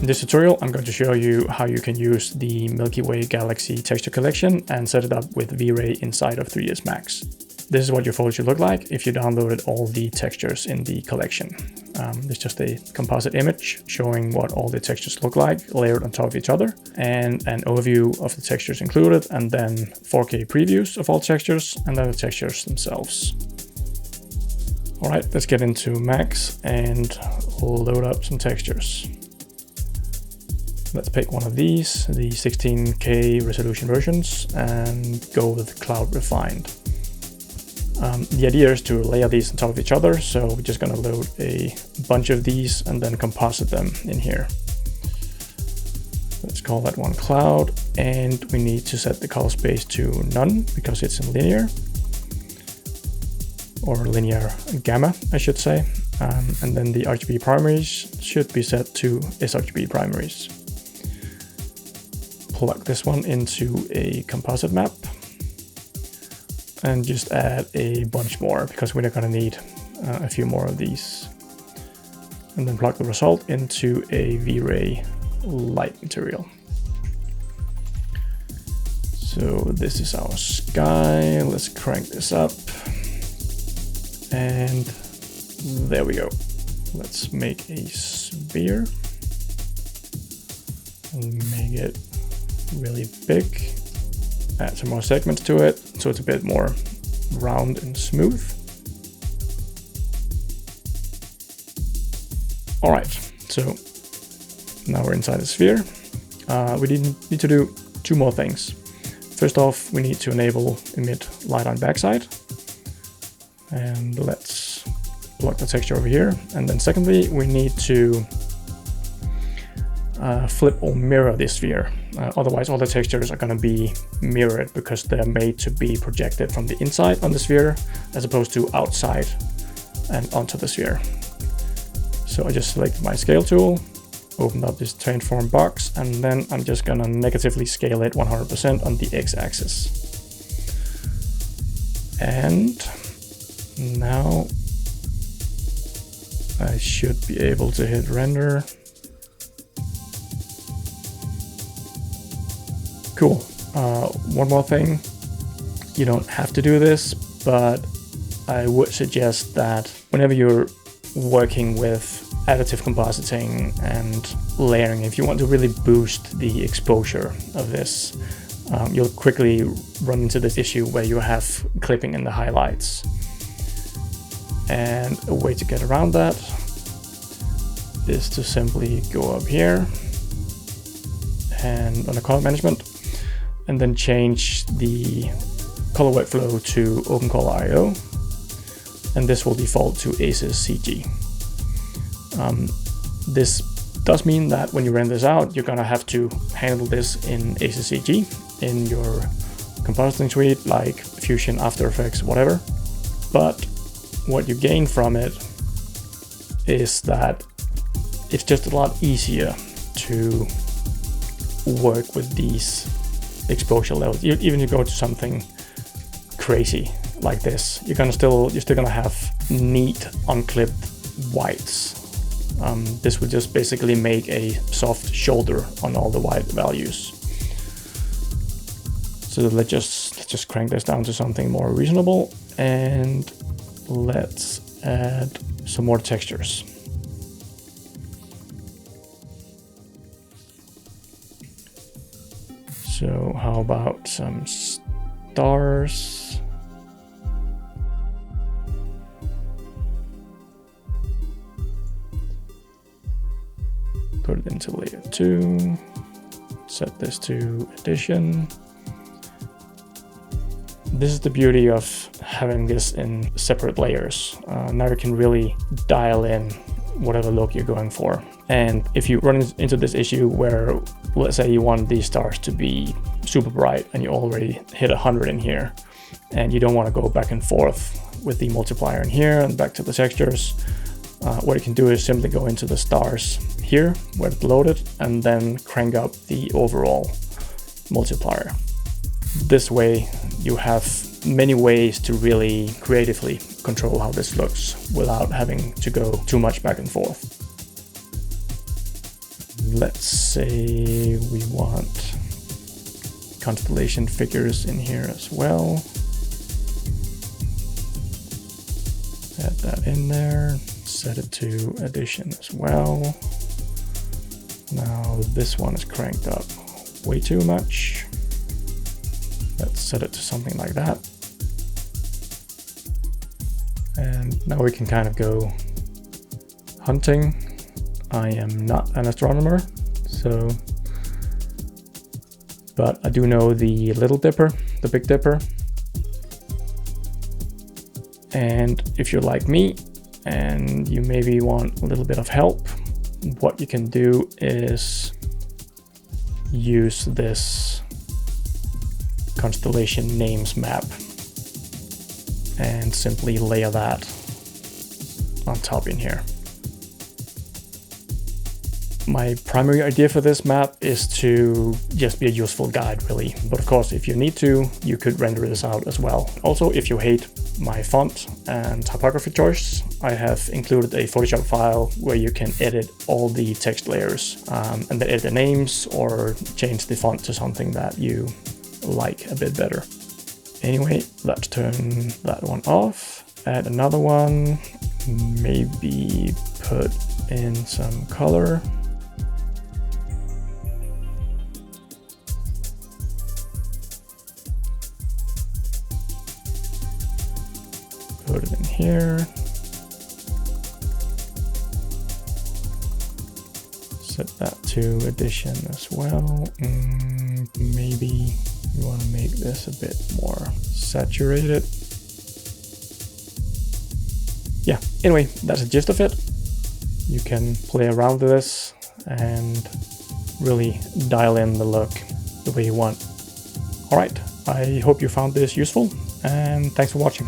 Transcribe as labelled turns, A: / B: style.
A: In this tutorial, I'm going to show you how you can use the Milky Way Galaxy texture collection and set it up with VRay inside of 3ds Max. This is what your folder should look like if you downloaded all the textures in the collection. It's just a composite image showing what all the textures look like layered on top of each other, and an overview of the textures included, and then 4K previews of all textures, and then the textures themselves. All right, let's get into Max and load up some textures. Let's pick one of these, the 16K resolution versions, and go with Cloud Refined. The idea is to layer these on top of each other, so we're just going to load a bunch of these and then composite them in here. Let's call that one Cloud, and we need to set the color space to none because it's in linear, or linear gamma, I should say. And then the RGB primaries should be set to sRGB primaries. Plug this one into a composite map and just add a bunch more because we're going to need a few more of these. And then plug the result into a VRayLight material. So this is our sky. Let's crank this up. And there we go. Let's make a sphere and make it really big. Add some more segments to it so it's a bit more round and smooth. All right, so now we're inside the sphere. We need to do two more things. First off, we need to enable emit light on backside. And let's plug the texture over here. And then secondly, we need to flip or mirror this sphere. Otherwise, all the textures are going to be mirrored because they're made to be projected from the inside on the sphere as opposed to outside and onto the sphere. So I just selected my scale tool, opened up this transform box, and then I'm just going to negatively scale it 100% on the x-axis. And now I should be able to hit render. Cool. One more thing. You don't have to do this, but I would suggest that whenever you're working with additive compositing and layering, if you want to really boost the exposure of this, you'll quickly run into this issue where you have clipping in the highlights. And a way to get around that is to simply go up here and under color management, and then change the color workflow to OpenColor.io, and this will default to ACES CG. This does mean that when you render this out, you're gonna have to handle this in ACES CG in your compositing suite like Fusion, After Effects, whatever. But what you gain from it is that it's just a lot easier to work with these exposure levels. Even if you go to something crazy like this, you're still gonna have neat unclipped whites. This would just basically make a soft shoulder on all the white values. So let's just crank this down to something more reasonable, and let's add some more textures. So how about some stars? Put it into layer 2. Set this to addition. This is the beauty of having this in separate layers. Now you can really dial in whatever look you're going for. And if you run into this issue where, let's say you want these stars to be super bright and you already hit 100 in here, and you don't want to go back and forth with the multiplier in here and back to the textures, what you can do is simply go into the stars here where it's loaded and then crank up the overall multiplier. This way you have many ways to really creatively control how this looks without having to go too much back and forth. let's say we want constellation figures in here as well. Add that in there, set it to addition as well. Now this one is cranked up way too much. Let's set it to something like that. And now we can kind of go hunting. I am not an astronomer, so, but I do know the Little Dipper, the Big Dipper. And if you're like me and you maybe want a little bit of help, what you can do is use this constellation names map and simply layer that on top in here. My primary idea for this map is to just be a useful guide, really. But of course, if you need to, you could render this out as well. Also, if you hate my font and typography choice, I have included a Photoshop file where you can edit all the text layers and then edit the names or change the font to something that you like a bit better. Anyway, let's turn that one off. Add another one. Maybe put in some color. Put it in here. Set that to addition as well. Maybe you want to make this a bit more saturated. Yeah, anyway, that's the gist of it. You can play around with this and really dial in the look the way you want. All right, I hope you found this useful, and thanks for watching.